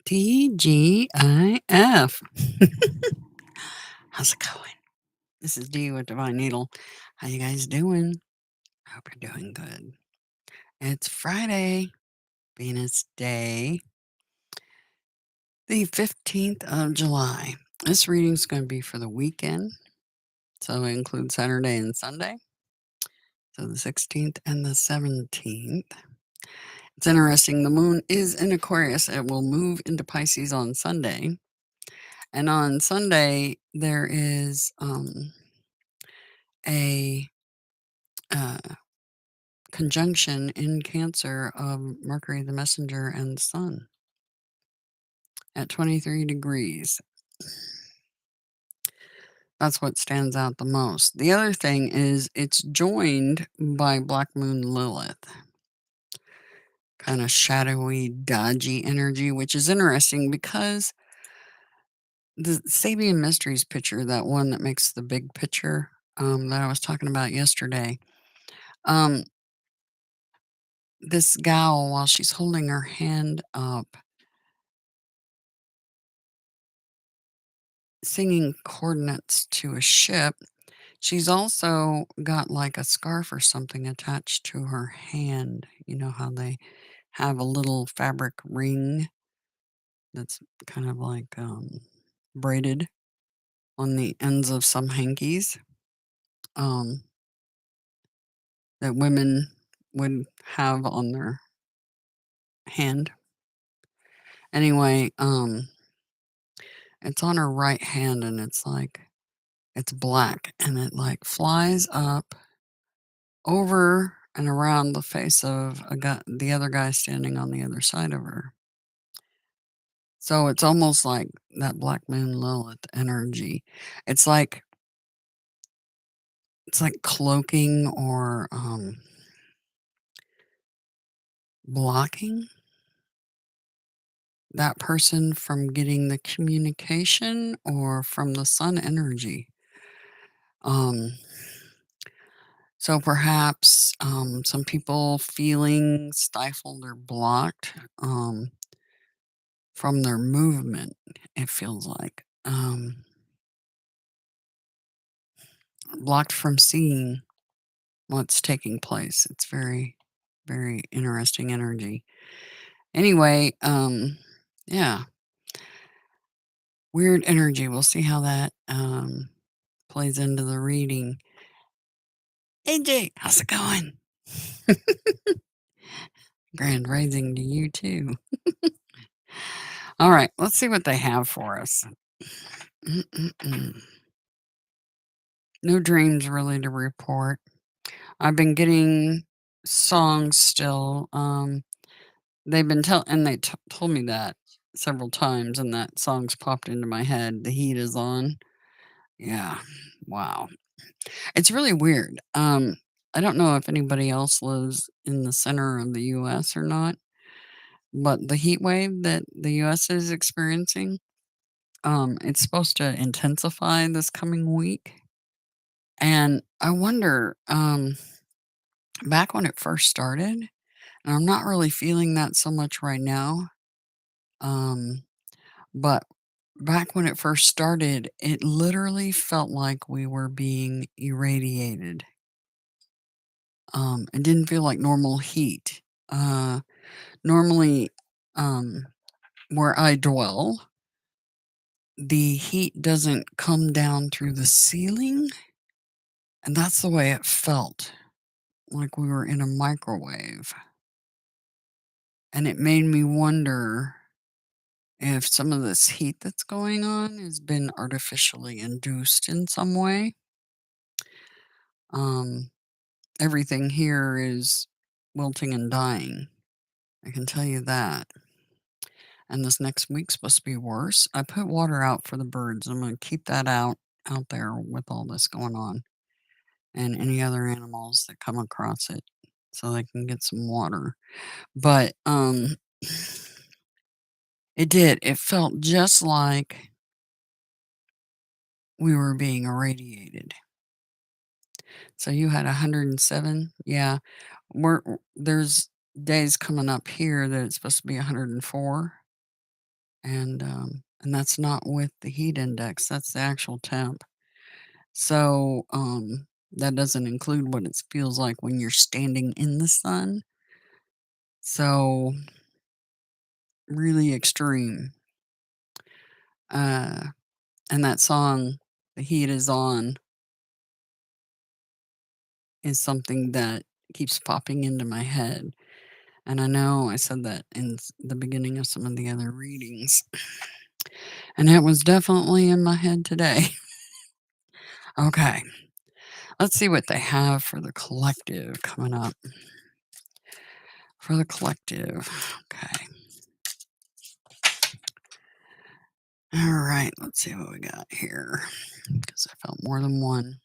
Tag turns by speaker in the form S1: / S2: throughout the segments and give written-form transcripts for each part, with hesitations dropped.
S1: TGIF. How's it going? This is Dee with Divine Needle. How you guys doing? I hope you're doing good. It's Friday, Venus Day, the 15th of July. This reading's going to be for the weekend, so it includes Saturday and Sunday, so the 16th and the 17th. It's interesting. The moon is in Aquarius. It will move into Pisces on Sunday. And on Sunday, there is a conjunction in Cancer of Mercury the Messenger and the Sun at 23 degrees. That's what stands out the most. The other thing is it's joined by Black Moon Lilith. Kind of shadowy, dodgy energy, which is interesting because the Sabian Mysteries picture, that one that makes the big picture that I was talking about yesterday, this gal, while she's holding her hand up, singing coordinates to a ship, she's also got like a scarf or something attached to her hand. You know how they have a little fabric ring that's kind of like braided on the ends of some hankies um, that women would have on their hand. Anyway, it's on her right hand and it's black and it like flies up over and around the face of the other guy standing on the other side of her. So it's almost like that Black Moon Lilith energy. It's like cloaking or blocking that person from getting the communication or from the sun energy. Um, so perhaps some people feeling stifled or blocked from their movement, it feels like. Blocked from seeing what's taking place. It's very, very interesting energy. Anyway, yeah, weird energy. We'll see how that plays into the reading. AJ, how's it going? Grand rising to you too. All right, let's see what they have for us. No dreams really to report. I've been getting songs still. They've been and they told me that several times, and that song's popped into my head. The heat is on. Yeah. Wow. It's really weird. I don't know if anybody else lives in the center of the US or not, but the heat wave that the US is experiencing, it's supposed to intensify this coming week. And I wonder, back when it first started, and I'm not really feeling that so much right now, but back when it first started, it literally felt like we were being irradiated. It didn't feel like normal heat. Normally, um, where I dwell, the heat doesn't come down through the ceiling, and that's the way it felt, like we were in a microwave. And it made me wonder if some of this heat that's going on has been artificially induced in some way. Um, Everything here is wilting and dying. I can tell you that. And this next week's supposed to be worse. I put water out for the birds. I'm going to keep that out there with all this going on, and any other animals that come across it, so they can get some water. But it did. It felt just like we were being irradiated. So you had 107. Yeah, there's days coming up here that it's supposed to be 104. and that's not with the heat index, that's the actual temp. So, that doesn't include what it feels like when you're standing in the sun. So, really extreme. Uh, and that song, "The Heat Is On," is something that keeps popping into my head. And I know I said that in the beginning of some of the other readings, and it was definitely in my head today. Okay, let's see what they have for the collective coming up. For the collective. Okay. All right, let's see what we got here. Because I felt more than one.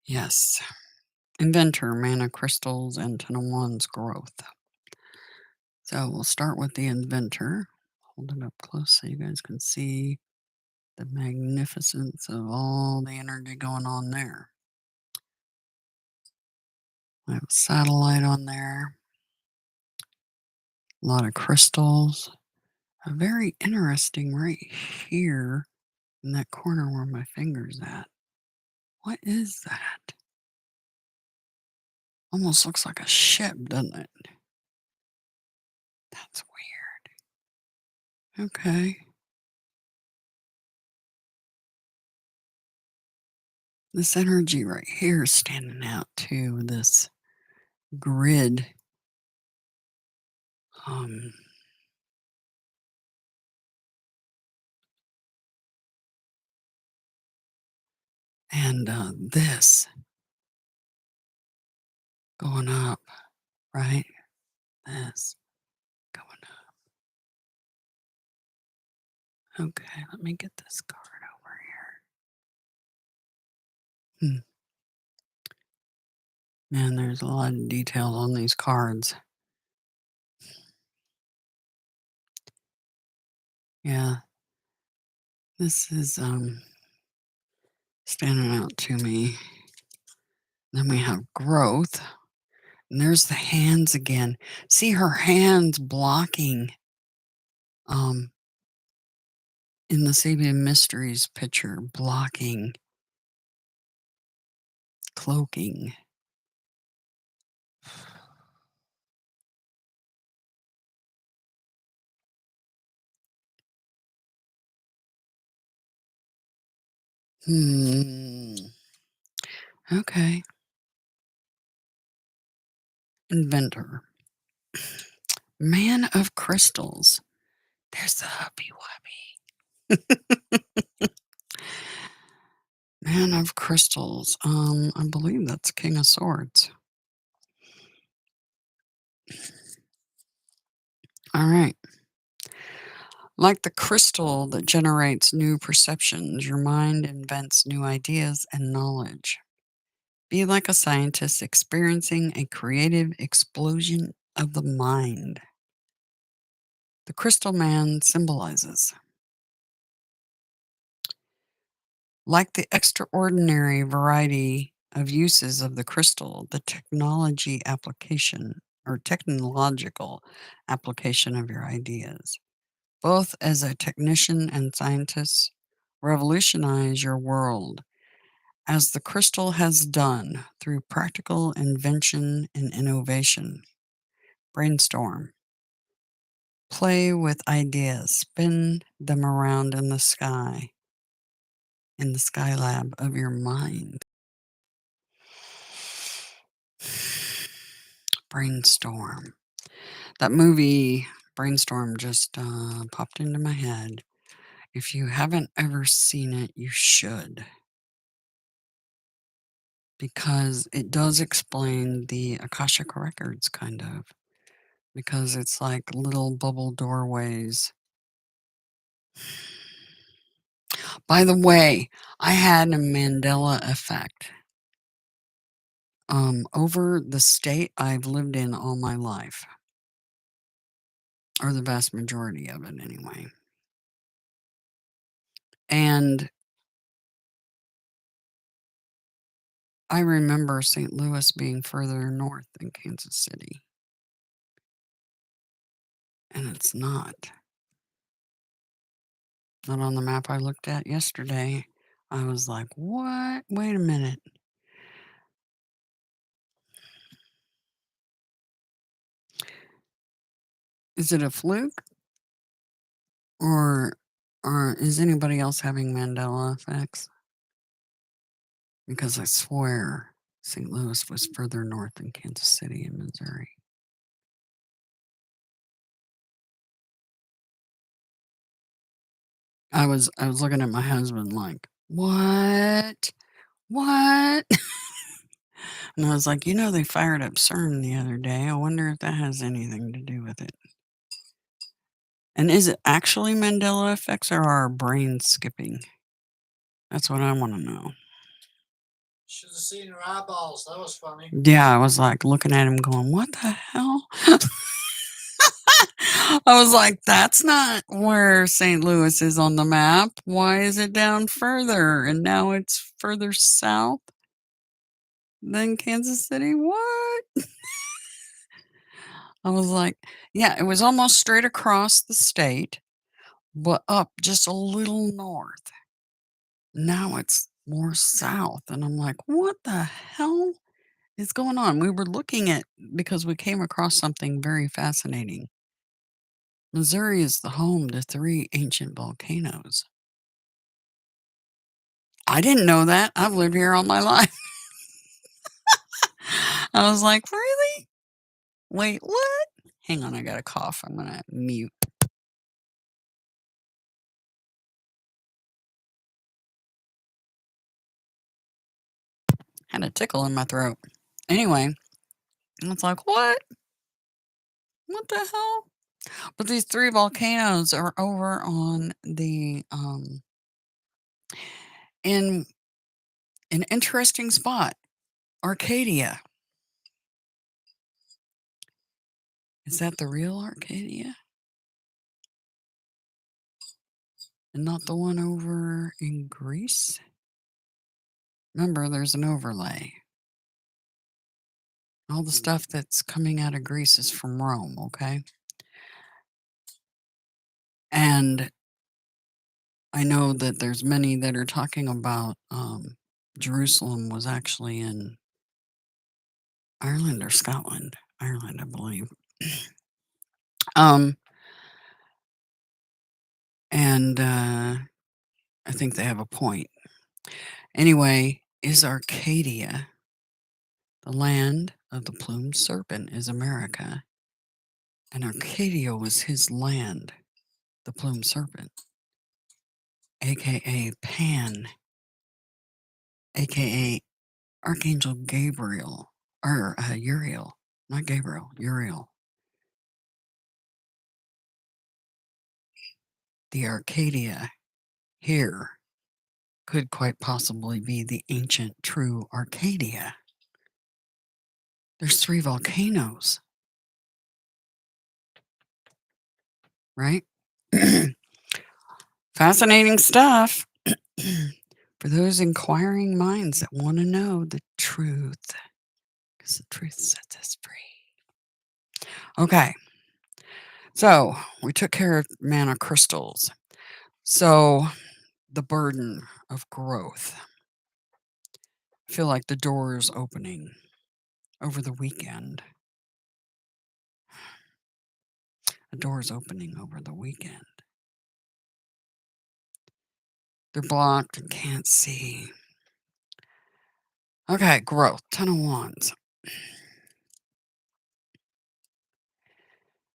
S1: Yes. Inventor, mana crystals, and 10 of Wands growth. So we'll start with the inventor. Hold it up close so you guys can see the magnificence of all the energy going on there. I have a satellite on there. A lot of crystals. A very interesting right here in that corner where my finger's at. What is that? Almost looks like a ship, doesn't it? That's weird. Okay. This energy right here is standing out too. This grid. Um, and this going up, right? This going up. Okay, let me get this card over here. Man, there's a lot of details on these cards. Yeah, this is standing out to me. Then we have growth. And there's the hands again. See her hands blocking um in the Sabian Mysteries picture, blocking, cloaking. Hmm. Okay. Inventor. Man of crystals. There's the hubby wubby. Man of crystals. I believe that's King of Swords. All right. Like the crystal that generates new perceptions, your mind invents new ideas and knowledge. Be like a scientist experiencing a creative explosion of the mind. The crystal man symbolizes, like the extraordinary variety of uses of the crystal, the technology application or technological application of your ideas. Both as a technician and scientist, revolutionize your world as the crystal has done through practical invention and innovation. Brainstorm. Play with ideas, spin them around in the skylab of your mind. Brainstorm. That movie, Brainstorm, just popped into my head. If you haven't ever seen it, you should. Because it does explain the Akashic Records, kind of. Because it's like little bubble doorways. By the way, I had a Mandela effect over the state I've lived in all my life, or the vast majority of it anyway. And I remember St. Louis being further north than Kansas City, and it's not. Not on the map I looked at yesterday. I was like, "What? Wait a minute. Is it a fluke or is anybody else having Mandela effects?" Because I swear St. Louis was further north than Kansas City in Missouri. I was looking at my husband like, "What? What?" And I was like, "You know, they fired up CERN the other day. I wonder if that has anything to do with it." And is it actually Mandela effects or are our brains skipping? That's what I wanna know.
S2: Should have seen her eyeballs. That was funny.
S1: Yeah, I was, like, looking at him going, "What the hell?" I was like, "That's not where St. Louis is on the map. Why is it down further? And now it's further south than Kansas City? What?" I was like, "Yeah, it was almost straight across the state, but up just a little north. Now it's more south." And I'm like, "What the hell is going on?" We were looking at because we came across something very fascinating. Missouri is the home to 3 ancient volcanoes. I didn't know that. I've lived here all my life. I was like, "Really? Wait, what?" Hang on, I got a cough. I'm gonna mute. Had a tickle in my throat. Anyway, it's like, "What? What the hell?" But these 3 volcanoes are over on the, in an interesting spot, Arcadia. Is that the real Arcadia? And not the one over in Greece? Remember, there's an overlay. All the stuff that's coming out of Greece is from Rome, okay? And I know that there's many that are talking about Jerusalem was actually in Ireland or Scotland. Ireland, I believe. um, and I think they have a point. Anyway, is Arcadia the land of the plumed serpent? Is America? And Arcadia was his land, the plumed serpent, aka Pan, aka Archangel Gabriel, or Uriel, not Gabriel, Uriel. The Arcadia here could quite possibly be the ancient true Arcadia. There's 3 volcanoes, right? Fascinating stuff for those inquiring minds that want to know the truth, because the truth sets us free. Okay, so we took care of mana crystals. So the burden of growth. I feel like the door is opening over the weekend. The door is opening over the weekend. They're blocked and can't see. Okay, growth. 10 of Wands.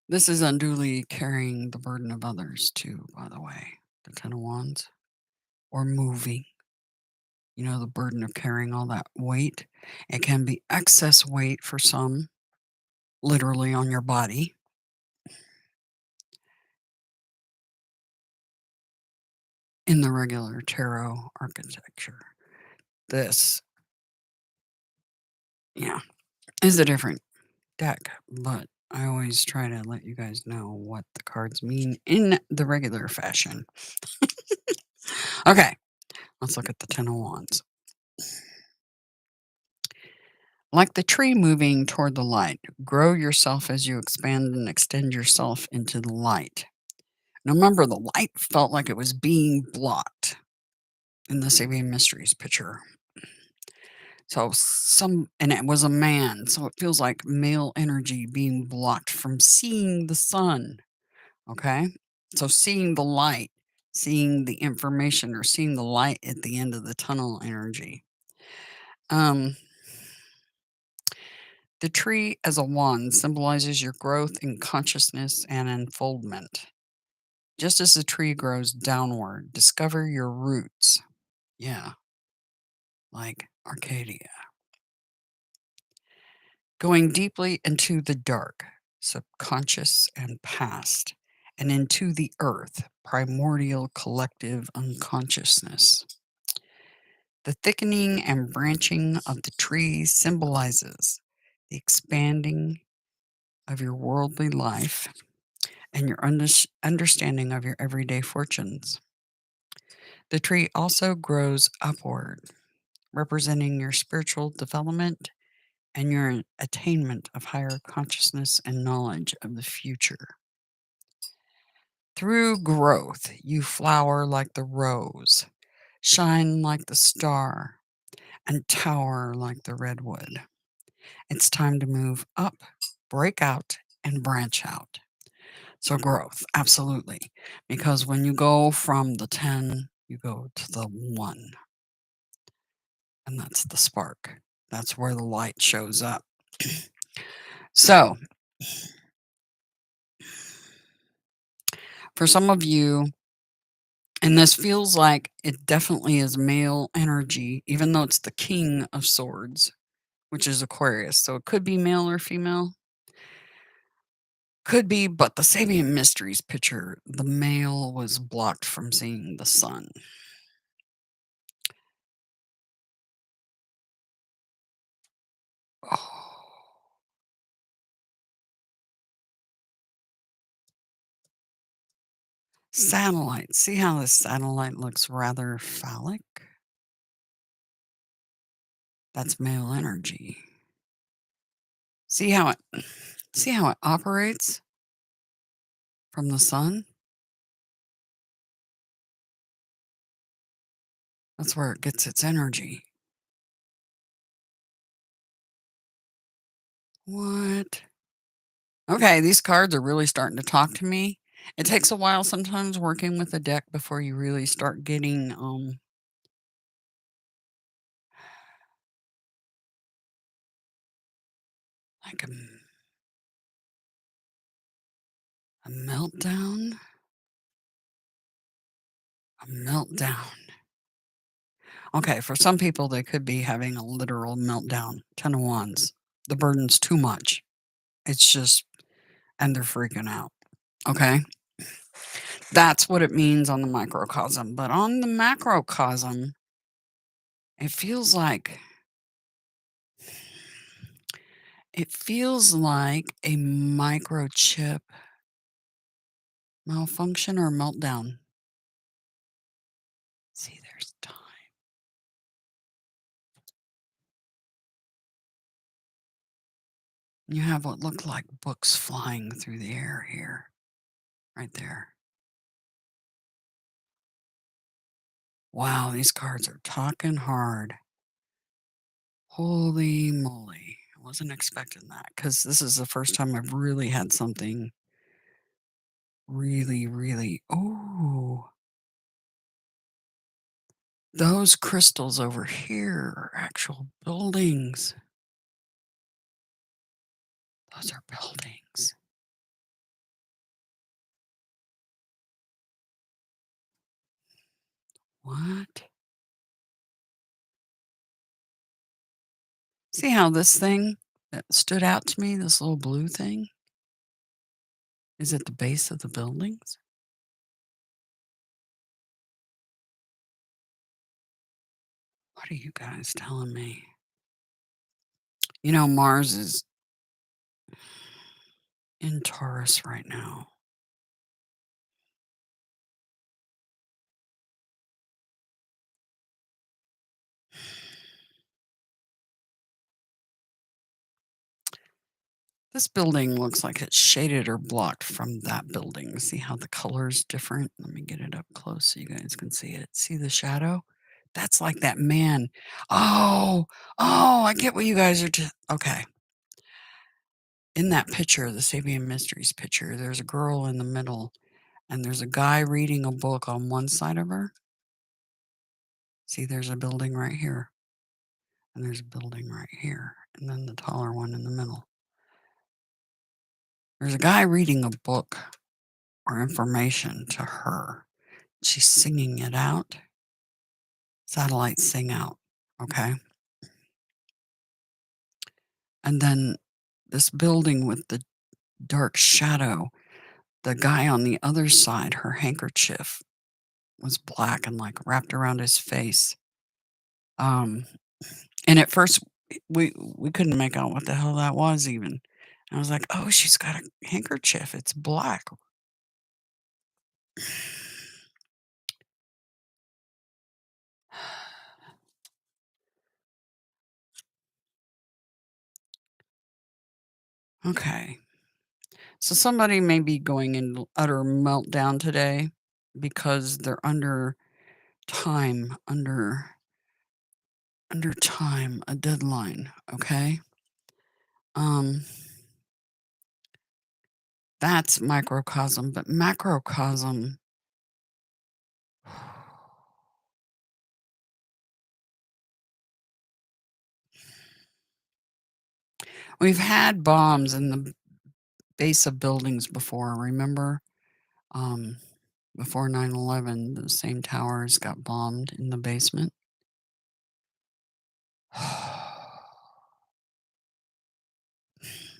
S1: This is unduly carrying the burden of others, too, by the way. The 10 of Wands. Or moving. You know, the burden of carrying all that weight. It can be excess weight for some, literally on your body. In the regular tarot architecture. This, yeah, is a different deck, but I always try to let you guys know what the cards mean in the regular fashion. Okay, let's look at the 10 of Wands. Like the tree moving toward the light, grow yourself as you expand and extend yourself into the light. Now remember, the light felt like it was being blocked in the Sabian Mysteries picture. So and it was a man, so it feels like male energy being blocked from seeing the sun. Okay? So seeing the light, seeing the information, or seeing the light at the end of the tunnel energy. Um, the tree as a wand symbolizes your growth in consciousness and unfoldment. Just as the tree grows downward, discover your roots. Yeah, like Arcadia. Going deeply into the dark, subconscious, and past, and into the earth, primordial collective unconsciousness. The thickening and branching of the tree symbolizes the expanding of your worldly life and your understanding of your everyday fortunes. The tree also grows upward, representing your spiritual development and your attainment of higher consciousness and knowledge of the future. Through growth, you flower like the rose, shine like the star, and tower like the redwood. It's time to move up, break out, and branch out. So, growth, absolutely. Because when you go from the 10, you go to the 1, and that's the spark. That's where the light shows up. So, for some of you, and this feels like it definitely is male energy, even though it's the King of Swords, which is Aquarius. So it could be male or female. Could be, but the Sabian Mysteries picture, the male was blocked from seeing the sun. Oh. Satellite. See how this satellite looks rather phallic? That's male energy. See how it operates from the sun? That's where it gets its energy. What? Okay, these cards are really starting to talk to me. It takes a while sometimes working with a deck before you really start getting like a meltdown. A meltdown. Okay, for some people they could be having a literal meltdown. 10 of Wands. The burden's too much. It's just and they're freaking out. Okay? That's what it means on the microcosm. But on the macrocosm, it feels like a microchip malfunction or meltdown. See, there's time. You have what look like books flying through the air here, right there. Wow, these cards are talking hard. Holy moly. I wasn't expecting that because this is the first time I've really had something really, really. Oh, those crystals over here are actual buildings. Those are buildings. What? See how this thing that stood out to me, this little blue thing, is at the base of the buildings? What are you guys telling me? You know, Mars is in Taurus right now. This building looks like it's shaded or blocked from that building. See how the color's different? Let me get it up close so you guys can see it. See the shadow? That's like that man. Oh, oh, I get what you guys are just okay. In that picture, the Sabian Mysteries picture, there's a girl in the middle and there's a guy reading a book on one side of her. See, there's a building right here. And there's a building right here. And then the taller one in the middle. There's a guy reading a book or information to her. She's singing it out. Satellites sing out. Okay. And then this building with the dark shadow, the guy on the other side, her handkerchief was black and like wrapped around his face. Um, and at first we couldn't make out what the hell that was even. I was like, oh, she's got a handkerchief. It's black. Okay. So somebody may be going into utter meltdown today because they're under time, under time, a deadline, okay? Um, that's microcosm, but macrocosm. We've had bombs in the base of buildings before, remember? Um, before 9/11, the same towers got bombed in the basement.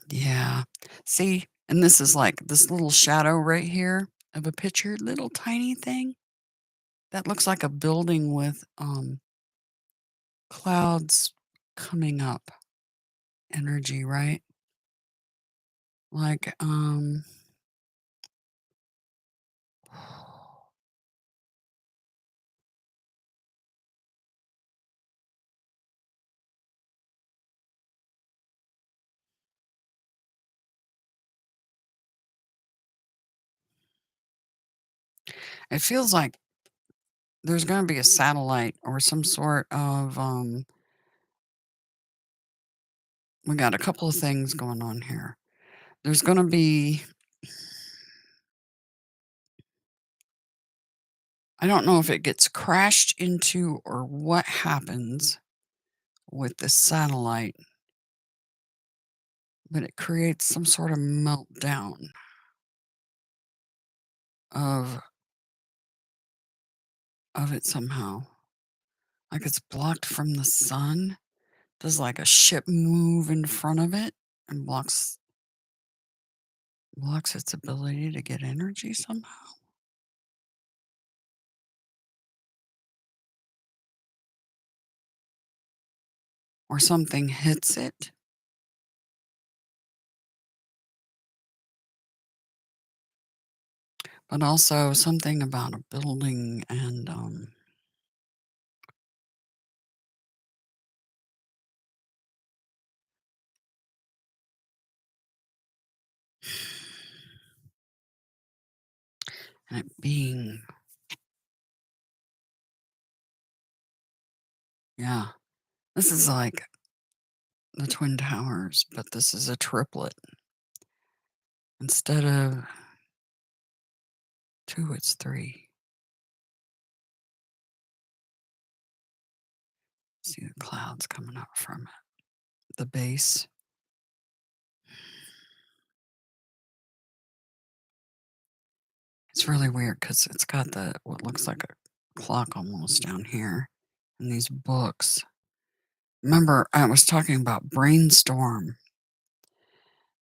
S1: Yeah. See, and this is like this little shadow right here of a picture, little tiny thing that looks like a building with clouds coming up, energy, right? Like it feels like there's going to be a satellite or some sort of we got a couple of things going on here. There's going to be I don't know if it gets crashed into or what happens with the satellite, but it creates some sort of meltdown of it somehow. Like it's blocked from the sun. Does like a ship move in front of it and blocks its ability to get energy somehow? Or something hits it? But also something about a building and it being yeah. This is like the Twin Towers, but this is a triplet. Instead of 2, it's 3. See the clouds coming up from it. The base. It's really weird because it's got the what looks like a clock almost down here and these books. Remember, I was talking about Brainstorm,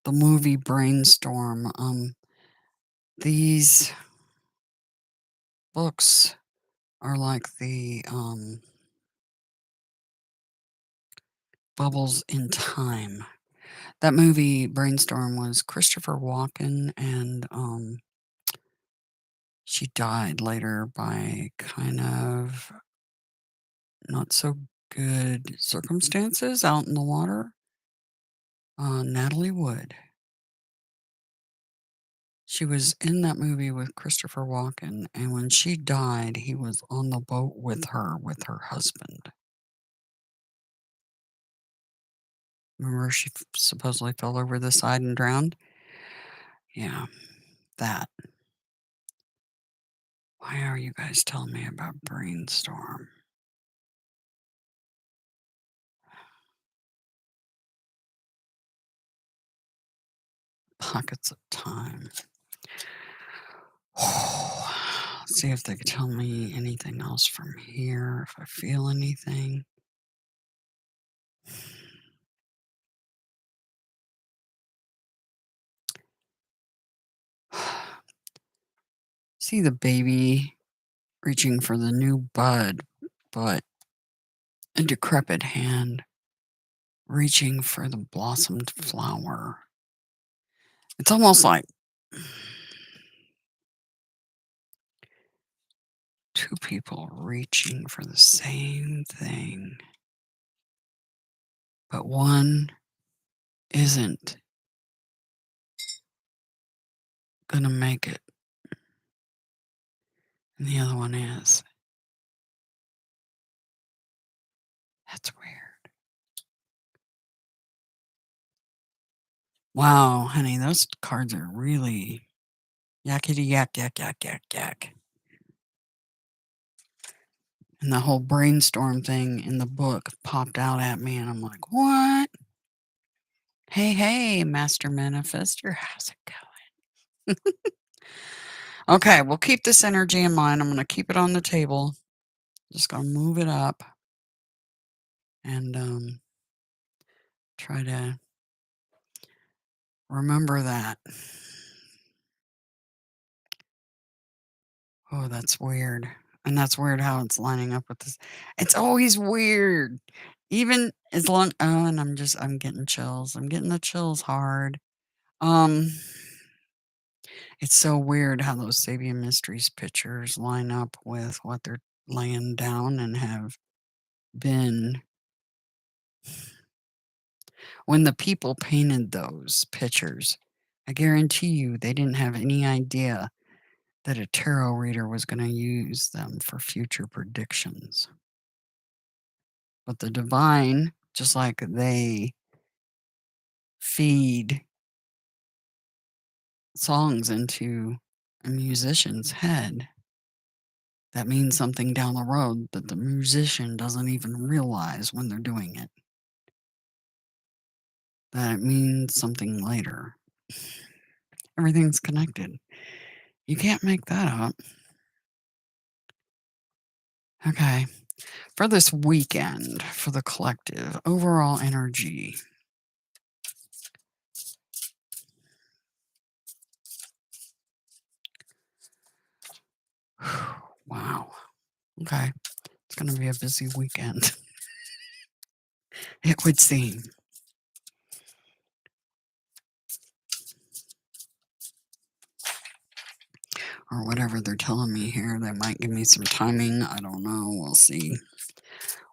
S1: the movie Brainstorm. These books are like the bubbles in time. That movie Brainstorm was Christopher Walken, and she died later by kind of not so good circumstances out in the water. Natalie Wood. She was in that movie with Christopher Walken, and when she died, he was on the boat with her husband. Remember she supposedly fell over the side and drowned? Yeah, that. Why are you guys telling me about Brainstorm? Pockets of time. Let's see if they can tell me anything else from here, if I feel anything. See the baby reaching for the new bud, but a decrepit hand reaching for the blossomed flower. It's almost like two people reaching for the same thing, but one isn't gonna make it, and the other one is. That's weird. Wow, honey, those cards are really yakety yak, yak, yak, yak, yak. And the whole brainstorm thing in the book popped out at me, and I'm like, what? Hey, hey, Master Manifestor, how's it going? Okay, we'll keep this energy in mind. I'm going to keep it on the table. Just going to move it up and try to remember that. Oh, that's weird. And that's weird how it's lining up with this. It's always weird. Even as long and I'm getting chills. I'm getting the chills hard. Um it's so weird how those Sabian Mysteries pictures line up with what they're laying down and have been. When the people painted those pictures, I guarantee you they didn't have any idea that a tarot reader was going to use them for future predictions. But the divine, just like they feed songs into a musician's head, that means something down the road that the musician doesn't even realize when they're doing it. That it means something later. Everything's connected. You can't make that up. Okay. For this weekend, for the collective, overall energy. Wow. Okay. It's going to be a busy weekend. It would seem. Or whatever they're telling me here. They might give me some timing. I don't know. We'll see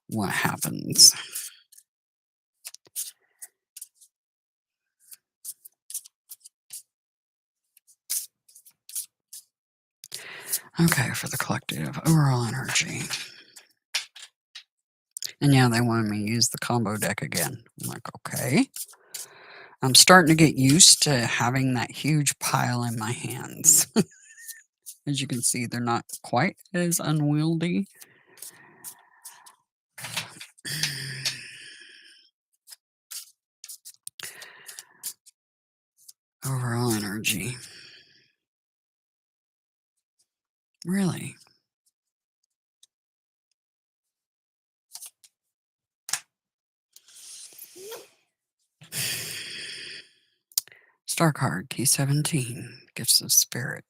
S1: what happens. Okay, for the collective, overall energy. And yeah, they wanted me to use the combo deck again. I'm like, okay. I'm starting to get used to having that huge pile in my hands. As you can see, they're not quite as unwieldy. Overall energy. Really? Star card, key 17, gifts of spirit.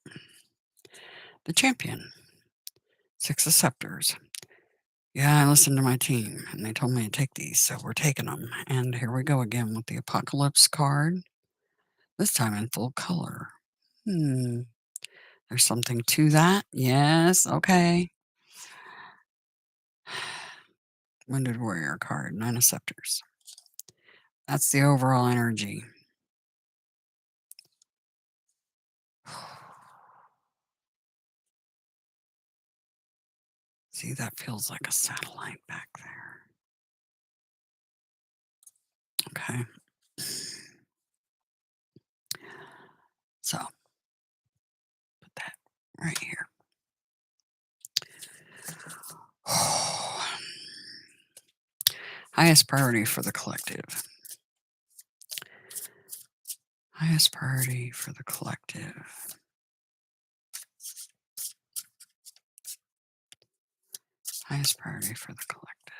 S1: The champion, 6 of scepters. Yeah, I listened to my team, and they told me to take these, so we're taking them. And here we go again with the apocalypse card, this time in full color. There's something to that. Yes, okay. Wounded warrior card, 9 of scepters. That's the overall energy. See, that feels like a satellite back there. Okay. So, put that right here. Highest priority for the collective. Highest priority for the collective. Highest priority for the collective.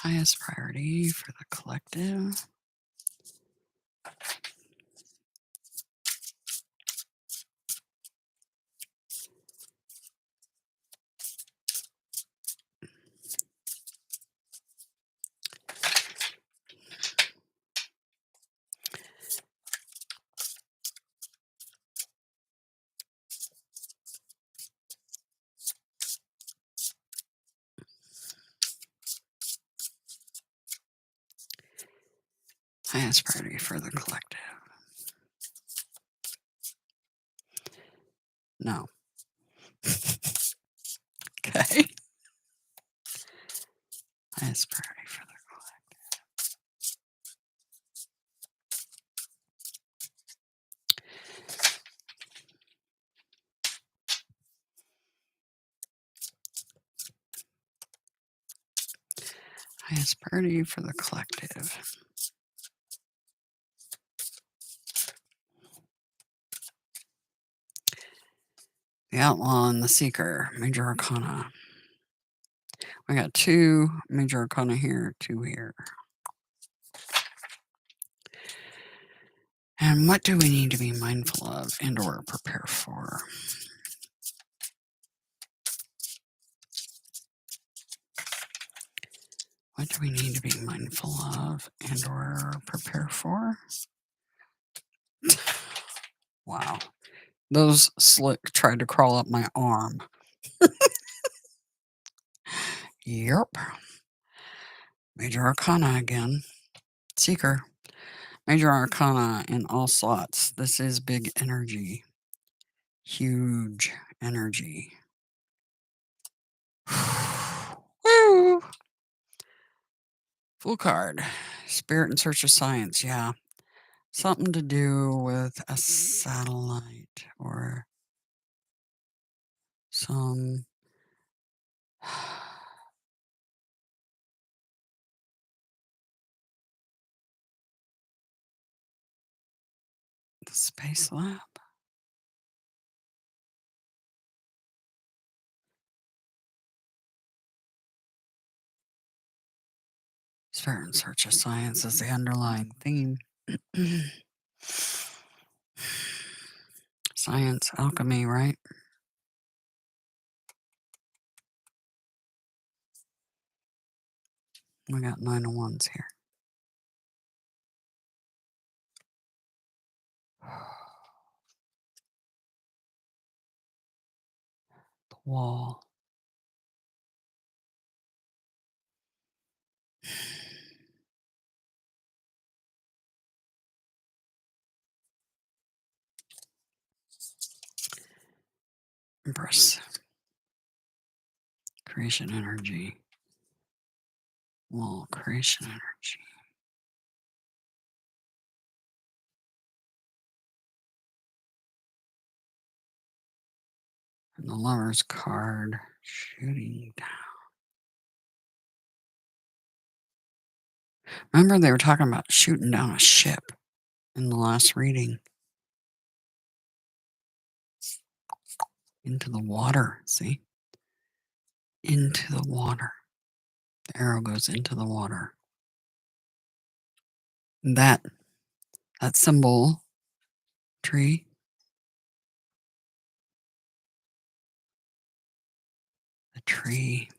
S1: Highest priority for the collective. Highest priority for the collective. No. Okay. Highest priority for the collective. Highest priority for the collective. The Outlaw and the Seeker, Major Arcana. We got 2 Major Arcana here, 2 here. And what do we need to be mindful of and or prepare for? What do we need to be mindful of and or prepare for? Wow. Those slick tried to crawl up my arm. Yep. Major Arcana again. Seeker. Major Arcana in all slots. This is big energy. Huge energy. Woo! Full card. Spirit in Search of Science. Yeah. Something to do with a satellite or some the space lab. Spirit in Search of Science is the underlying theme. Science, alchemy, right? We got 9 of Wands here. The Wall. Empress. Creation energy. Wall, creation energy. And the Lover's card, shooting down. Remember they were talking about shooting down a ship in the last reading. Into the water, see? Into the water. The arrow goes into the water. That symbol, tree, the tree.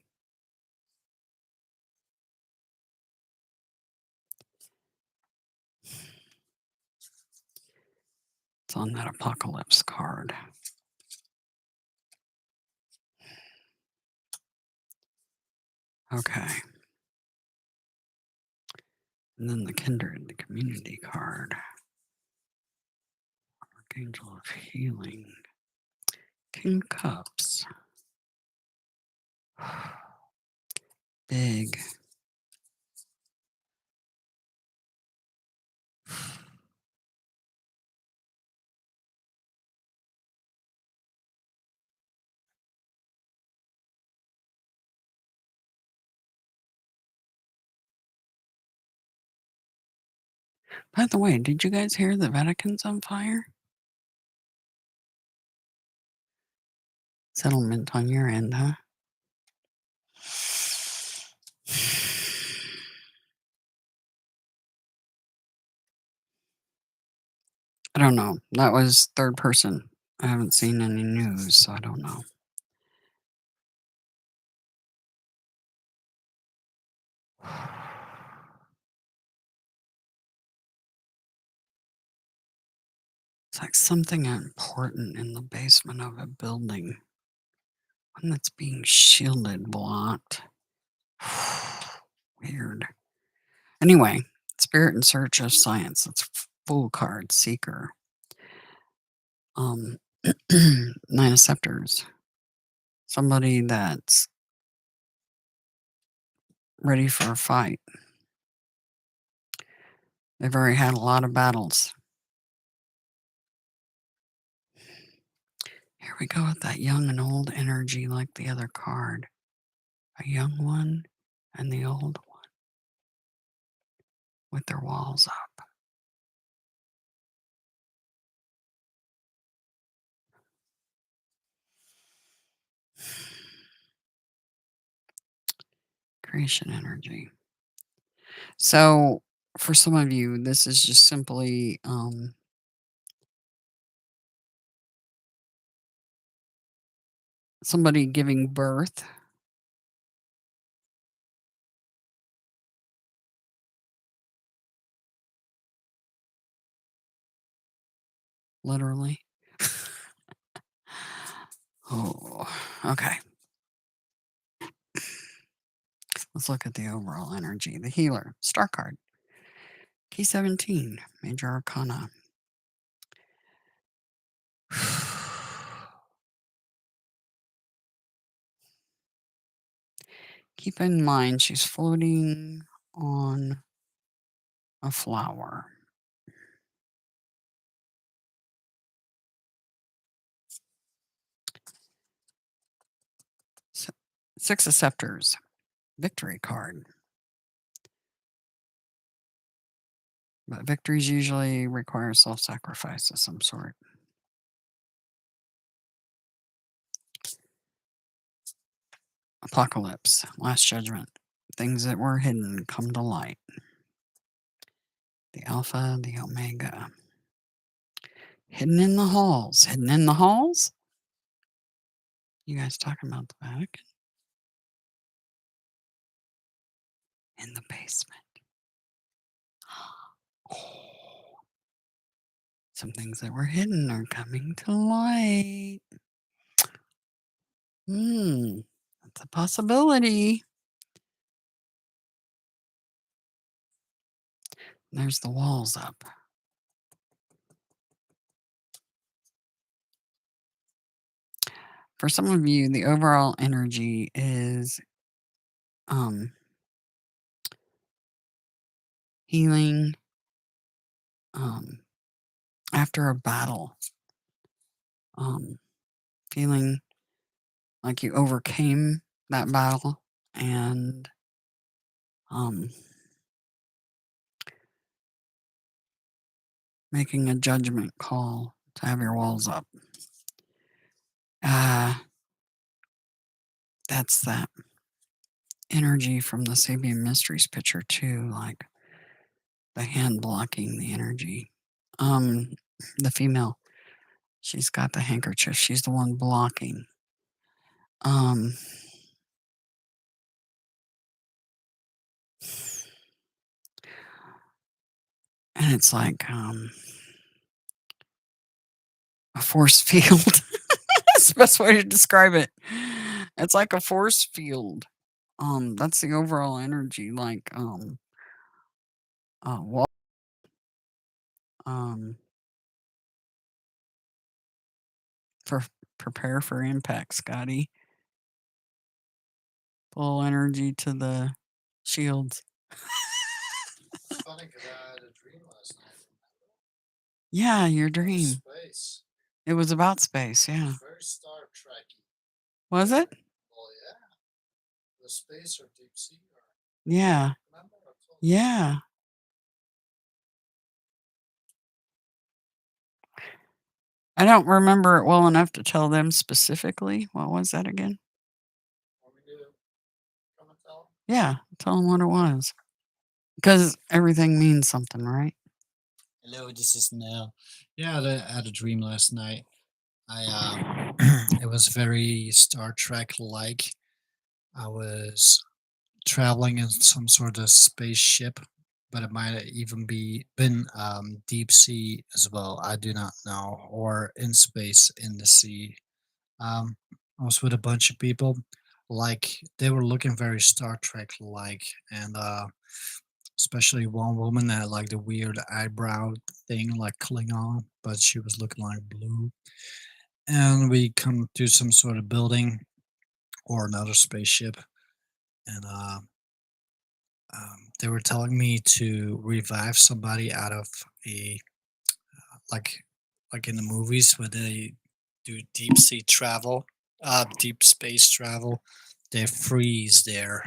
S1: It's on that apocalypse card. Okay. And then the kindred, the community card. Angel of Healing. King Cups. Big. By the way, did you guys hear the Vatican's on fire? Settlement on your end, huh? I don't know. That was third person. I haven't seen any news, so I don't know. It's like something important in the basement of a building. One that's being shielded, blocked. Weird. Anyway, Spirit in Search of Science. It's full card, Seeker. Um, Nine of Scepters. Somebody that's ready for a fight. They've already had a lot of battles. Here we go with that young and old energy like the other card. A young one and the old one with their walls up. Creation energy. So, for some of you, this is just simply somebody giving birth. Literally. Oh, okay. Let's look at the overall energy. The healer, star card. Key 17, major arcana. Keep in mind she's floating on a flower. Six of Scepters, victory card. But victories usually require self-sacrifice of some sort. Apocalypse, Last Judgment. Things that were hidden come to light. The Alpha, the Omega. Hidden in the halls. Hidden in the halls? You guys talking about the Vatican? In the basement. Oh. Some things that were hidden are coming to light. That's a possibility. There's the walls up. For some of you, the overall energy is healing after a battle. Feeling like you overcame that battle and making a judgment call to have your walls up. That's that energy from the Sabian Mysteries picture too, like the hand blocking the energy. The female, she's got the handkerchief. She's the one blocking. And it's like a force field. That's the best way to describe it. It's like a force field. That's the overall energy. Like wall. Prepare for impact, Scotty. Full energy to the shields.
S2: It's funny because I had a dream last night.
S1: Yeah, your
S2: About
S1: dream.
S2: space.
S1: It was about space,
S2: It
S1: yeah.
S2: was very Star Trekky.
S1: Was it?
S2: Well, yeah. The space or deep sea. Or,
S1: Yeah.
S2: remember? I told you.
S1: Yeah. I don't remember it well enough to tell them specifically. What was that again?
S2: Want me to come and tell them?
S1: Yeah, tell them what it was. Because everything means something, right?
S2: Hello, this is Nell. Yeah, I had a dream last night. I it was very Star Trek like. I was traveling in some sort of spaceship, but it might have even been deep sea as well. I do not know, or in space in the sea. Um, I was with a bunch of people, like they were looking very Star Trek like, and especially one woman that had like the weird eyebrow thing, like Klingon, but she was looking like blue. And we come to some sort of building or another spaceship, and they were telling me to revive somebody out of a like like in the movies where they do deep sea travel, deep space travel. They freeze their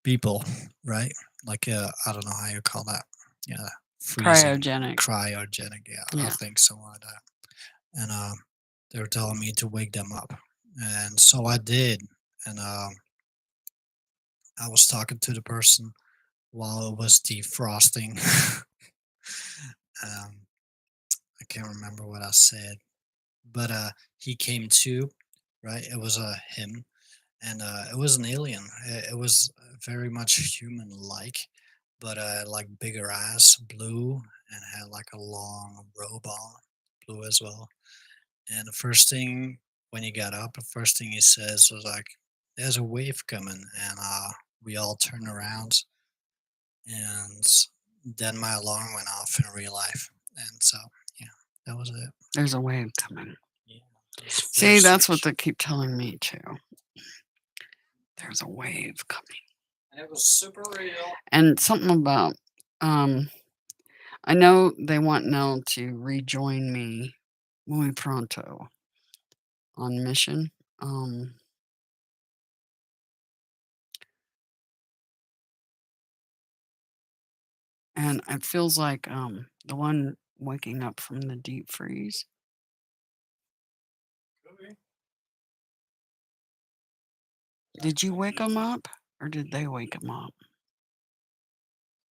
S2: people, right? Like I don't know how you call that. Yeah, freezing,
S1: Cryogenic.
S2: cryogenic. Yeah, I
S1: Yeah.
S2: think something like that. And they were telling me to wake them up, and so I did. And I was talking to the person while it was defrosting. um, I can't remember what I said, but he came to, right? It was him, and it was an alien. It was very much human-like, but like bigger eyes, blue, and had like a long robe on, blue as well. And the first thing when he got up, the first thing he says was like, "There's a wave coming," and we all turned around, and then my alarm went off in real life, and so yeah, that was it.
S1: There's a wave coming.
S2: Yeah, it was very
S1: See, that's what
S2: sick.
S1: they keep telling me too. There's a wave coming.
S2: And it was super real.
S1: And something about I know they want Nell to rejoin me muy pronto on mission. And it feels like the one waking up from the deep freeze.
S2: Could be.
S1: Did you wake them up or did they wake him up?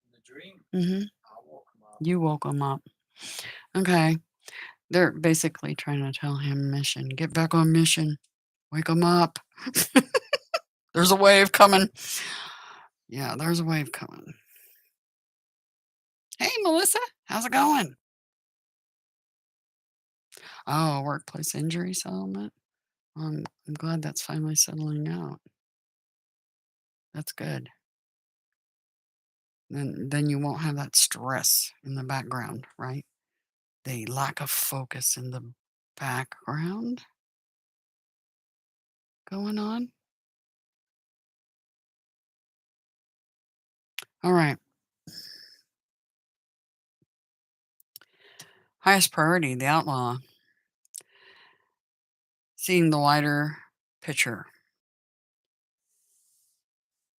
S2: In the dream,
S1: Mm-hmm.
S2: I woke him up.
S1: You woke them up. Okay. They're basically trying to tell him mission. Get back on mission. Wake them up. There's a wave coming. Yeah, there's a wave coming. Hey, Melissa, how's it going? Oh, workplace injury settlement. I'm glad that's finally settling out. That's good. Then you won't have that stress in the background, right? The lack of focus in the background going on. All right. Highest priority, the outlaw. Seeing the wider picture.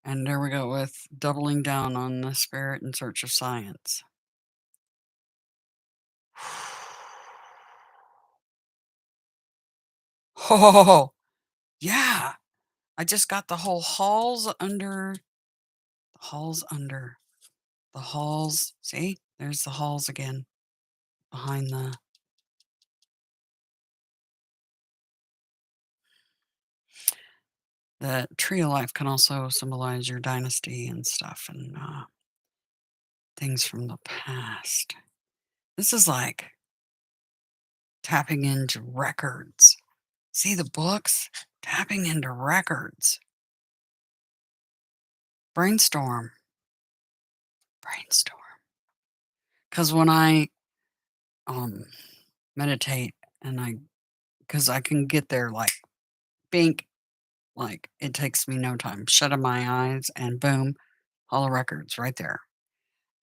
S1: And there we go with doubling down on the spirit in search of science. Oh, yeah. I just got the whole the halls. See, there's the halls again behind the tree of life can also symbolize your dynasty and stuff and things from the past. This is like tapping into records. See the books? Tapping into records. Brainstorm. Brainstorm. Because when I meditate and because I can get there like bink, like it takes me no time. Shut of my eyes and boom, Hall of Records right there.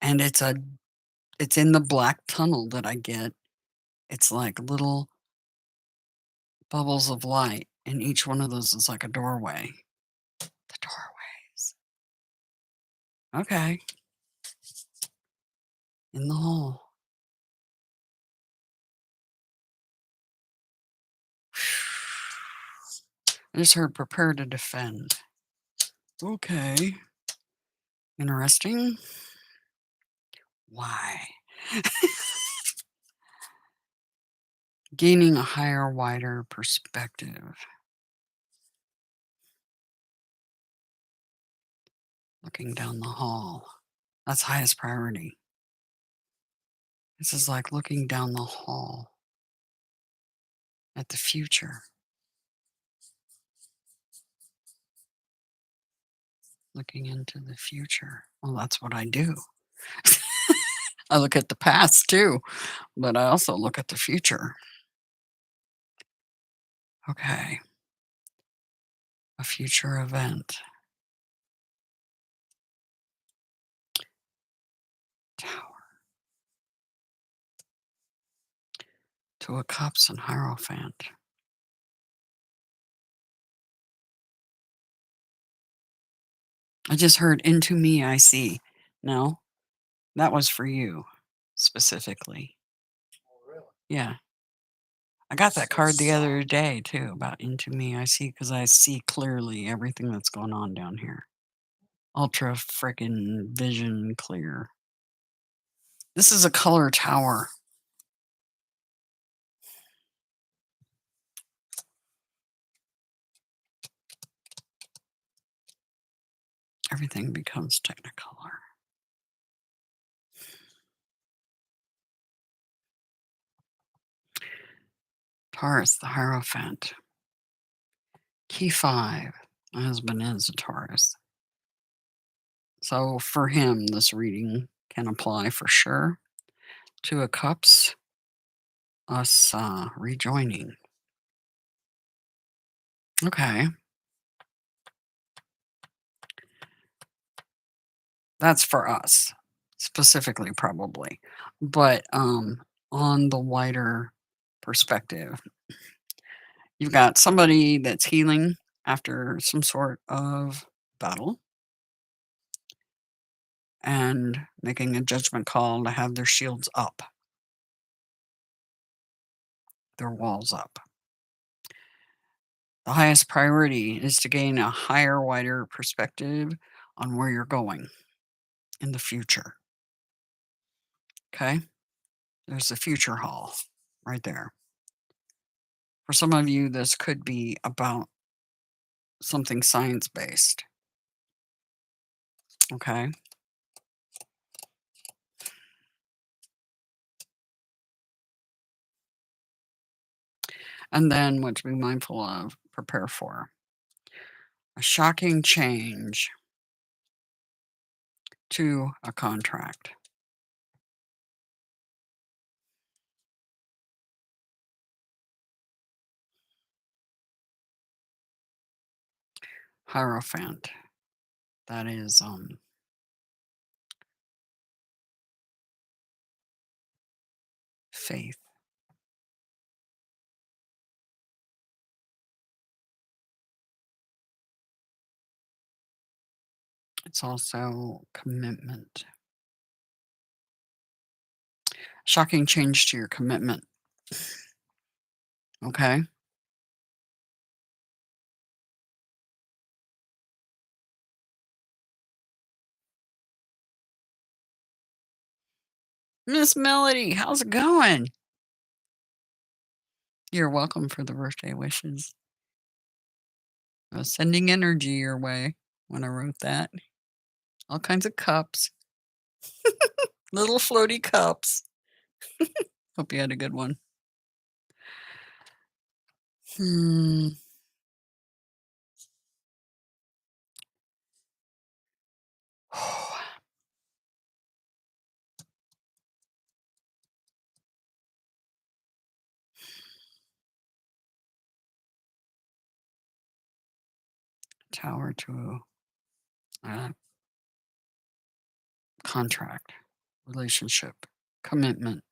S1: And it's in the black tunnel that I get. It's like little bubbles of light, and each one of those is like a doorway. The doorways. Okay, in the hall. I just heard prepare to defend. Okay. Interesting. Why? Gaining a higher, wider perspective. Looking down the hall. That's highest priority. This is like looking down the hall at the future. Looking into the future. Well, that's what I do. I look at the past too, but I also look at the future. Okay. A future event. Tower. To a cups and hierophant. I just heard into me I see. No, that was for you specifically.
S2: Oh, really?
S1: Yeah. I got that
S2: So
S1: card the other
S2: soft.
S1: day too about into me I see because I see clearly everything that's going on down here. Ultra freaking vision clear. This is a color tower. Everything becomes technicolor. Taurus, the Hierophant. Key 5. My husband is a Taurus. So for him, this reading can apply for sure. Two of Cups, us rejoining. Okay. That's for us, specifically probably. But on the wider perspective, you've got somebody that's healing after some sort of battle and making a judgment call to have their shields up, their walls up. The highest priority is to gain a higher, wider perspective on where you're going in the future. Okay? There's the future hall right there. For some of you, this could be about something science based. Okay? And then what to be mindful of, prepare for a shocking change to a contract. Hierophant. That is faith. It's also commitment. Shocking change to your commitment. Okay? Miss Melody, how's it going? You're welcome for the birthday wishes. I was sending energy your way when I wrote that. All kinds of cups, little floaty cups. Hope you had a good one. Hmm. Tower to a contract, relationship, commitment.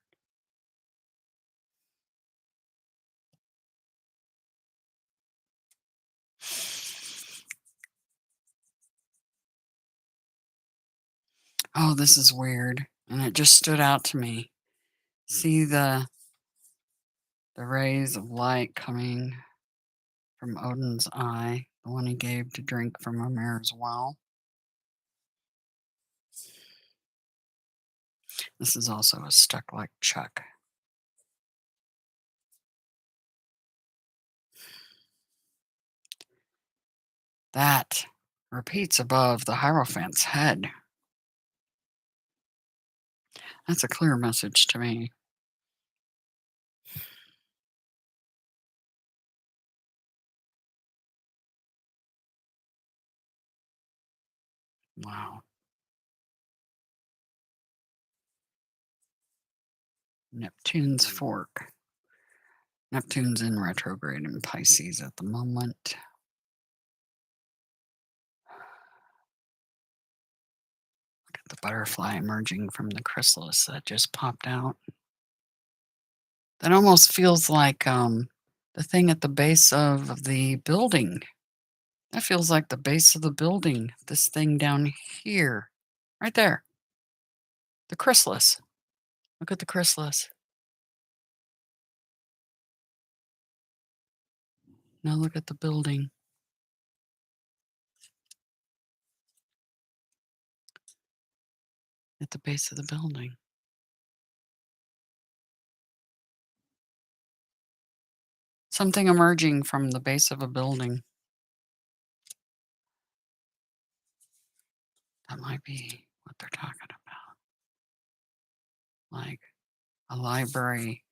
S1: Oh, this is weird, and it just stood out to me. See the rays of light coming from Odin's eye, the one he gave to drink from Ymir's well. This is also a stuck like Chuck. That repeats above the Hierophant's head. That's a clear message to me. Wow. Neptune's fork. Neptune's in retrograde in Pisces at the moment. Look at the butterfly emerging from the chrysalis that just popped out. That almost feels like the thing at the base of the building. That feels like the base of the building. This thing down here. Right there. The chrysalis. Look at the chrysalis. Now look at the building. At the base of the building. Something emerging from the base of a building. That might be what they're talking about. Like a library,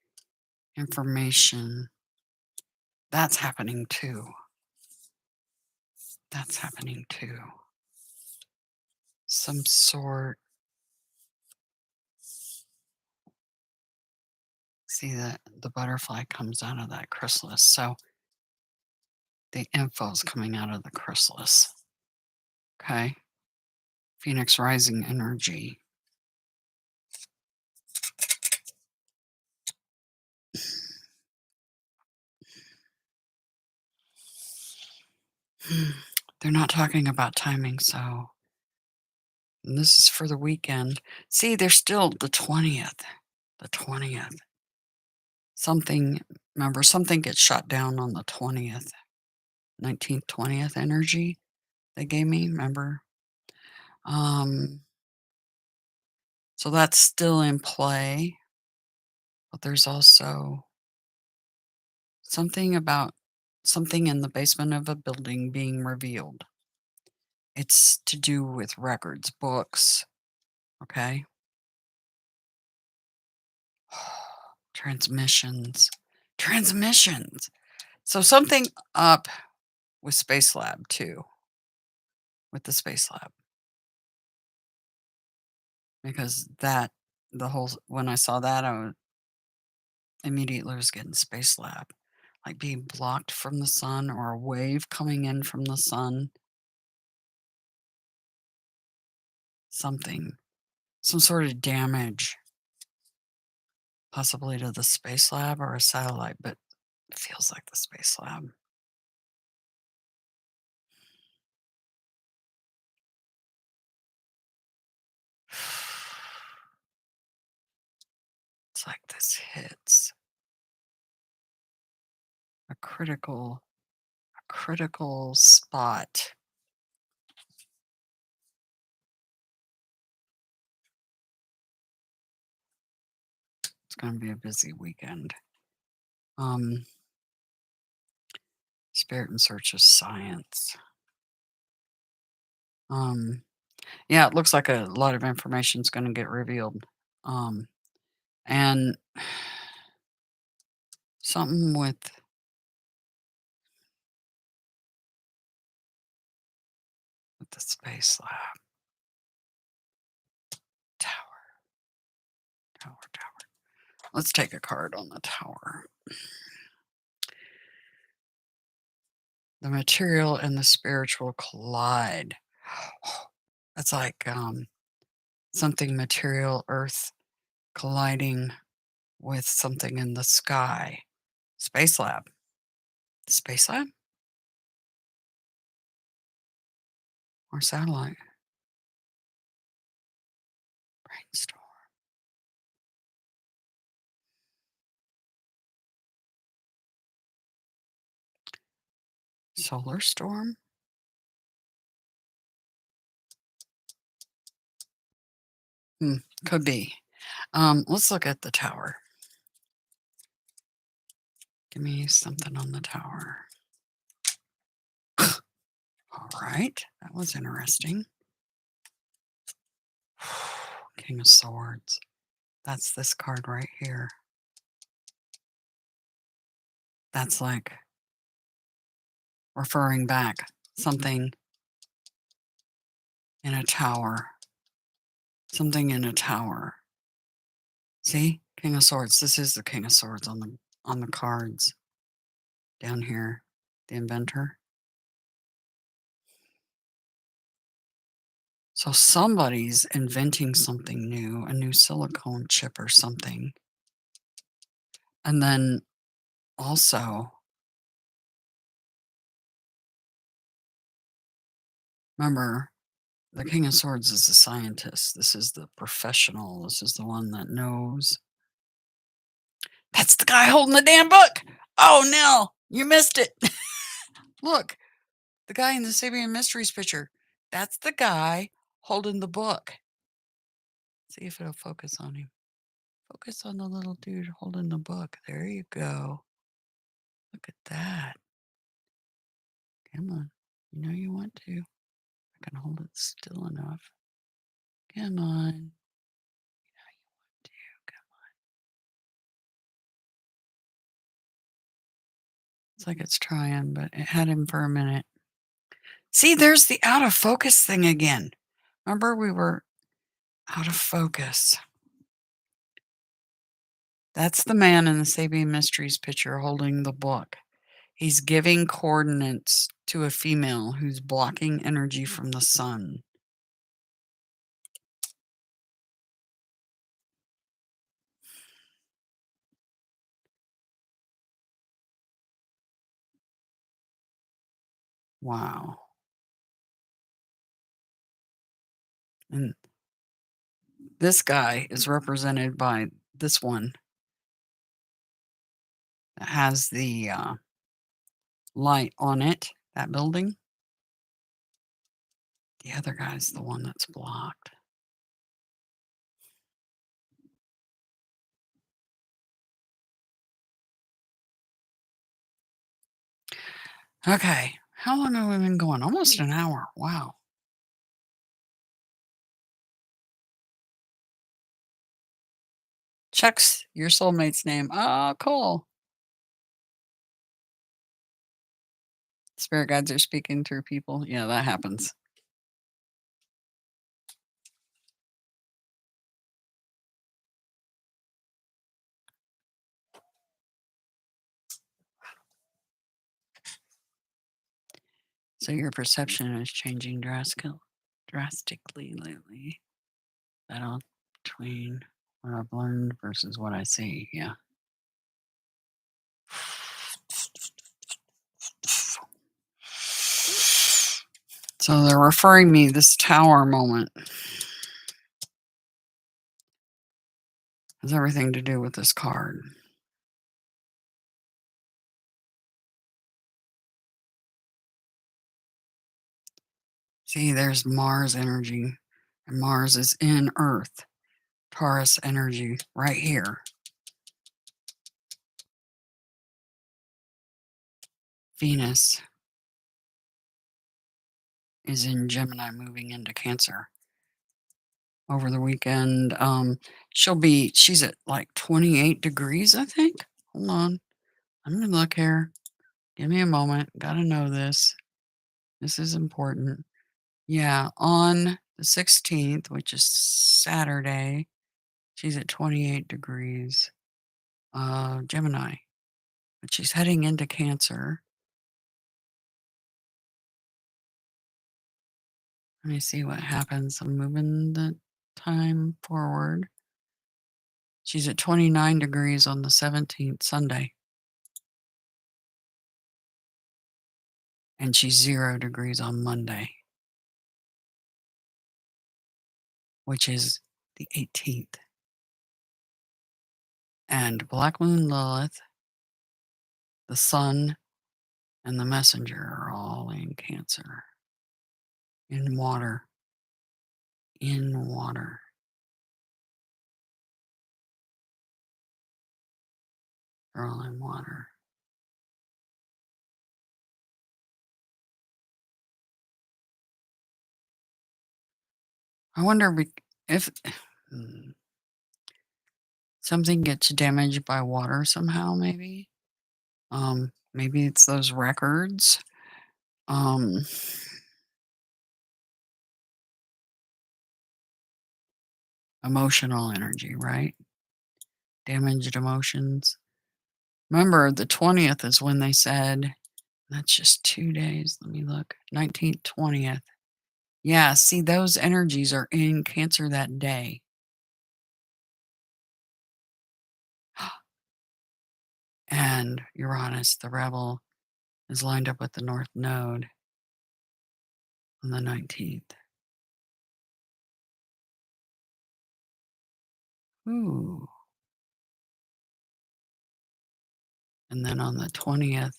S1: information. That's happening too. That's happening too. Some sort. See that the butterfly comes out of that chrysalis. So the info is coming out of the chrysalis. Okay. Phoenix rising energy. They're not talking about timing, so and this is for the weekend. See, they're still the 20th. The 20th. Something, remember, something gets shot down on the 20th. 19th, 20th energy they gave me, remember? So that's still in play, but there's also something about something in the basement of a building being revealed. It's to do with records, books, okay? Transmissions. Transmissions. So something up with Space Lab too, with the Space Lab. Because that, the whole, when I saw that, immediately was getting Space Lab. Like being blocked from the sun or a wave coming in from the sun. Something. Some sort of damage. Possibly to the Space Lab or a satellite, but it feels like the Space Lab. It's like this hits a critical spot. It's going to be a busy weekend. Spirit in search of science. Yeah, it looks like a lot of information is going to get revealed. And something with the Space Lab. Tower. Let's take a card on the tower. The material and the spiritual collide. That's like something material, earth colliding with something in the sky. Space lab. Space lab or satellite? Brainstorm. Solar storm? Could be. Let's look at the tower. Give me something on the tower. All right, that was interesting. King of Swords. That's this card right here. That's like referring back something in a tower. Something in a tower. See? King of Swords. This is the King of Swords on the cards. Down here. The inventor. So somebody's inventing something new, a new silicone chip or something. And then also, remember, the King of Swords is the scientist. This is the professional. This is the one that knows. That's the guy holding the damn book. Oh, no, you missed it. Look, the guy in the Sabian Mysteries picture. That's the guy holding the book. See if it'll focus on him. Focus on the little dude holding the book. There you go. Look at that. Come on. You know you want to. I can hold it still enough. Come on. You know you want to. Come on. It's like it's trying, but it had him for a minute. See, there's the out of focus thing again. Remember, we were out of focus. That's the man in the Sabian Mysteries picture holding the book. He's giving coordinates to a female who's blocking energy from the sun. Wow. And this guy is represented by this one that has the light on it, that building. The other guy's the one that's blocked. Okay. How long have we been going? Almost an hour. Wow. Chuck's your soulmate's name. Oh, cool. Spirit guides are speaking through people. Yeah, that happens. So your perception is changing drastically lately. Battle between what I've learned versus what I see. Yeah. So they're referring me this tower moment has everything to do with this card. See, there's Mars energy, and Mars is in Earth. Taurus energy right here. Venus is in Gemini moving into Cancer. Over the weekend, she's at like 28 degrees, I think. Hold on. I'm going to look here. Give me a moment. Got to know this. This is important. Yeah, on the 16th, which is Saturday, she's at 28 degrees. Gemini. But she's heading into Cancer. Let me see what happens. I'm moving the time forward. She's at 29 degrees on the 17th, Sunday. And she's 0 degrees on Monday, which is the 18th. And Black Moon Lilith, the Sun, and the Messenger are all in Cancer. In water. In water. They're all in water. I wonder if something gets damaged by water somehow, maybe. Maybe it's those records. Emotional energy, right? Damaged emotions. Remember, the 20th is when they said, that's just 2 days. Let me look. 19th, 20th. Yeah, see, those energies are in Cancer that day. And Uranus, the rebel, is lined up with the North Node on the 19th. Ooh. And then on the 20th,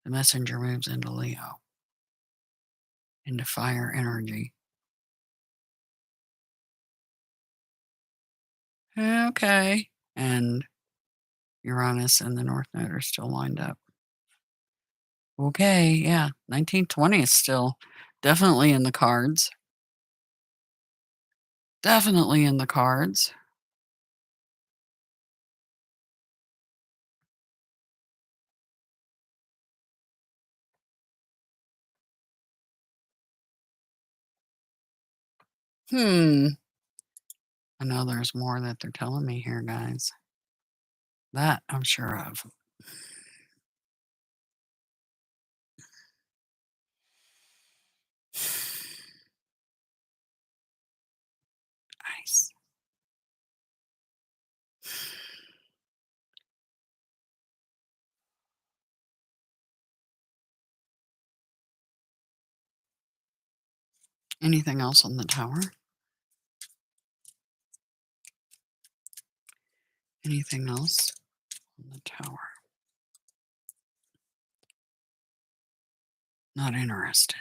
S1: the Messenger moves into Leo, into fire energy. Okay. And Uranus and the North Node are still lined up. Okay, yeah. 1920 is still definitely in the cards. Definitely in the cards. I know there's more that they're telling me here, guys. That I'm sure of. Nice. Anything else on the tower? Anything else on the tower? Not interested.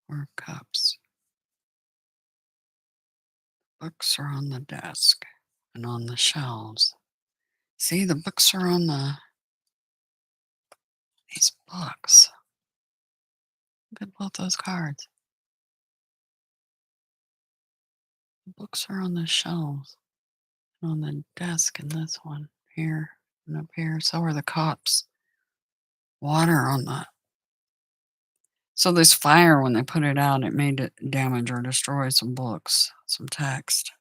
S1: Four cups. Books are on the desk and on the shelves. See, the books are on these books. Look at both those cards. The books are on the shelves and on the desk and this one here and up here. So are the cups. Water on the. So this fire, when they put it out, it made it damage or destroy some books, some text.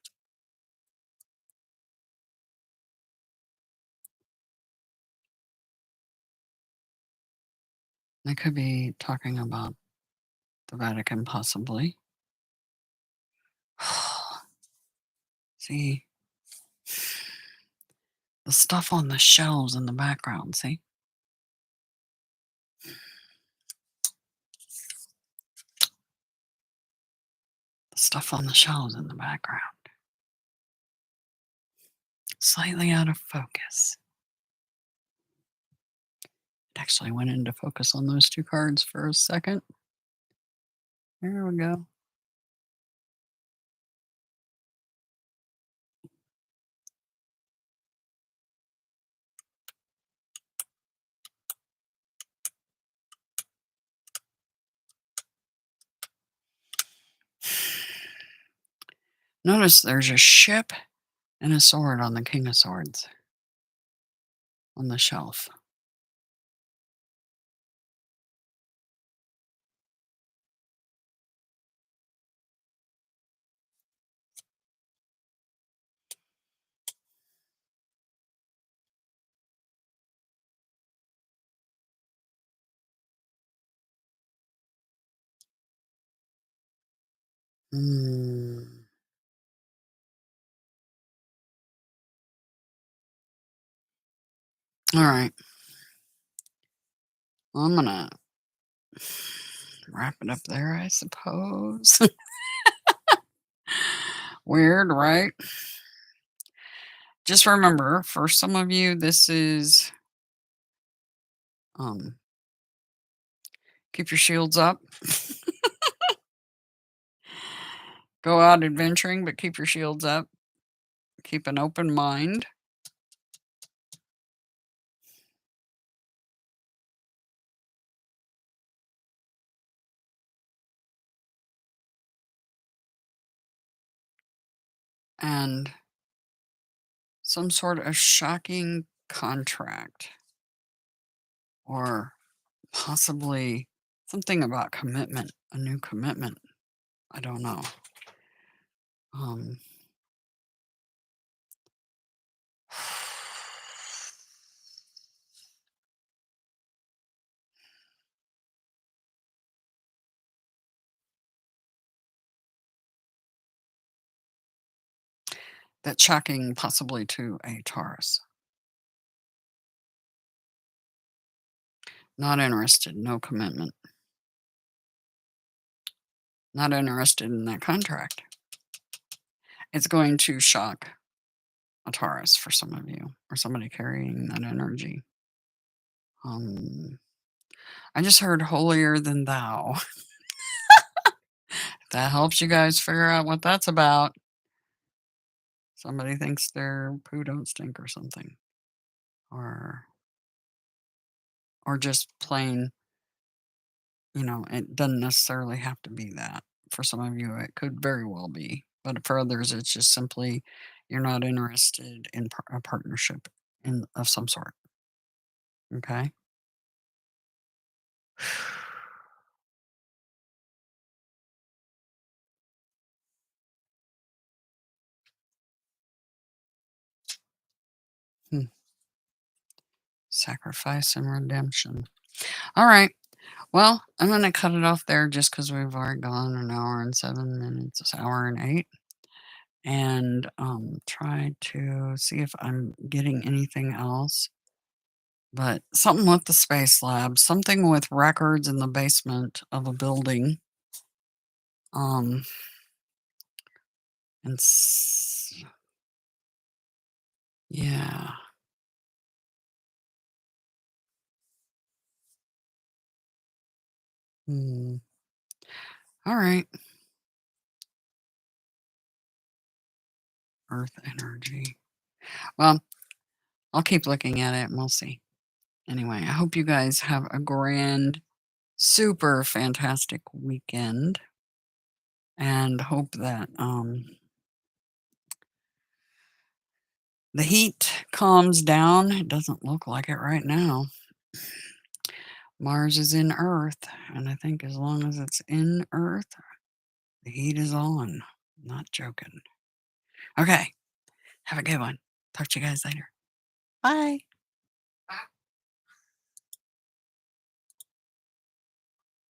S1: They could be talking about the Vatican, possibly. See, the stuff on the shelves in the background, see? The stuff on the shelves in the background. Slightly out of focus. It actually went into focus on those two cards for a second. There we go. Notice there's a ship and a sword on the King of Swords on the shelf. Mm. All right. Well, I'm gonna wrap it up there, I suppose. Weird, right? Just remember, for some of you, this is um, keep your shields up. Go out adventuring, but keep your shields up. Keep an open mind. And some sort of shocking contract or possibly something about commitment, a new commitment. I don't know. Um, that's shocking possibly to a Taurus. Not interested, no commitment. Not interested in that contract. It's going to shock a Taurus for some of you or somebody carrying that energy. Um, I just heard holier than thou. If that helps you guys figure out what that's about. Somebody thinks their poo don't stink or something. Or just plain, it doesn't necessarily have to be that. For some of you, it could very well be. But for others, it's just simply you're not interested in a partnership of some sort. Okay? Hmm. Sacrifice and redemption. All right. Well, I'm going to cut it off there just because we've already gone an hour and 7 minutes, an hour and 8. And try to see if I'm getting anything else. But something with the space lab, something with records in the basement of a building. Um, and yeah. Hmm. All right. Earth energy. Well, I'll keep looking at it and we'll see. Anyway, I hope you guys have a grand, super fantastic weekend and hope that the heat calms down. It doesn't look like it right now. Mars is in Earth, and I think as long as it's in Earth, the heat is on. Not joking. Okay, have a good one. Talk to you guys later. Bye.